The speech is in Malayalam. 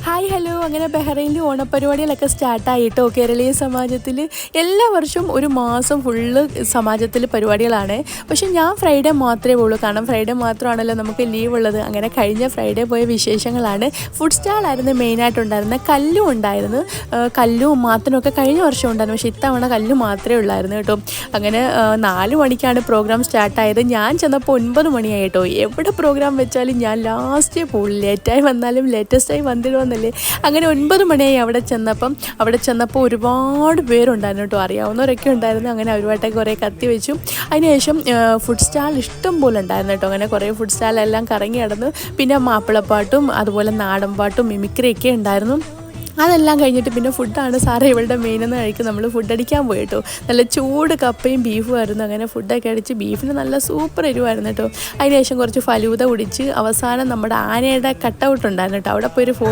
ഹായ് ഹലോ അങ്ങനെ ബഹ്റൈനിൽ ഓണപ്പരിപാടികളൊക്കെ സ്റ്റാർട്ടായിട്ടോ കേരളീയ സമാജത്തിൽ എല്ലാ വർഷവും ഒരു മാസം ഫുള്ള് സമാജത്തിൽ പരിപാടികളാണ്. പക്ഷേ ഞാൻ ഫ്രൈഡേ മാത്രമേ ഉള്ളൂ, കാരണം ഫ്രൈഡേ മാത്രമാണല്ലോ നമുക്ക് ലീവ് ഉള്ളത്. അങ്ങനെ കഴിഞ്ഞ ഫ്രൈഡേ പോയ വിശേഷങ്ങളാണ്. ഫുഡ് സ്റ്റാളായിരുന്നു മെയിനായിട്ടുണ്ടായിരുന്നത്. കല്ലും ഉണ്ടായിരുന്നു, കല്ലും മാത്തനൊക്കെ കഴിഞ്ഞ വർഷം ഉണ്ടായിരുന്നു, പക്ഷേ ഇത്തവണ കല്ല് മാത്രമേ ഉള്ളായിരുന്നു കേട്ടോ. അങ്ങനെ 4 മണിക്കാണ് പ്രോഗ്രാം സ്റ്റാർട്ടായത്. ഞാൻ ചെന്നപ്പോൾ 9 മണിയായി കേട്ടോ. എവിടെ പ്രോഗ്രാം വെച്ചാലും ഞാൻ ലാസ്റ്റേ പോകുള്ളൂ, ലേറ്റായി വന്നാലും ലേറ്റസ്റ്റായി വന്നിടുമെന്നല്ലേ. അങ്ങനെ 9 മണിയായി അവിടെ ചെന്നപ്പോൾ ഒരുപാട് പേരുണ്ടായിരുന്നു കേട്ടോ, അറിയാവുന്നവരൊക്കെ ഉണ്ടായിരുന്നു. അങ്ങനെ അവരുമായിട്ടൊക്കെ കുറേ കത്തി വെച്ചു. അതിനുശേഷം ഫുഡ് സ്റ്റാൾ ഇഷ്ടം പോലെ ഉണ്ടായിരുന്നു കേട്ടോ. അങ്ങനെ കുറേ ഫുഡ് സ്റ്റാളെല്ലാം കറങ്ങി നടന്നു. പിന്നെ മാപ്പിളപ്പാട്ടും അതുപോലെ നാടൻ പാട്ടും മിമിക്രിയൊക്കെ ഉണ്ടായിരുന്നു. അതെല്ലാം കഴിഞ്ഞിട്ട് പിന്നെ ഫുഡാണ് സാറേ ഇവളുടെ മെയിനെന്ന് കഴിക്കും. നമ്മൾ ഫുഡ് അടിക്കാൻ പോയി കേട്ടോ. നല്ല ചൂട് കപ്പയും ബീഫും ആയിരുന്നു. അങ്ങനെ ഫുഡൊക്കെ അടിച്ച് ബീഫിന് നല്ല സൂപ്പർ എരിവായിരുന്നു കേട്ടോ. അതിനുശേഷം കുറച്ച് ഫലൂദ കുടിച്ച് അവസാനം നമ്മുടെ ആനയുടെ കട്ടൗട്ട് ഉണ്ടായിരുന്നു കേട്ടോ. അവിടെ പോയി ഒരു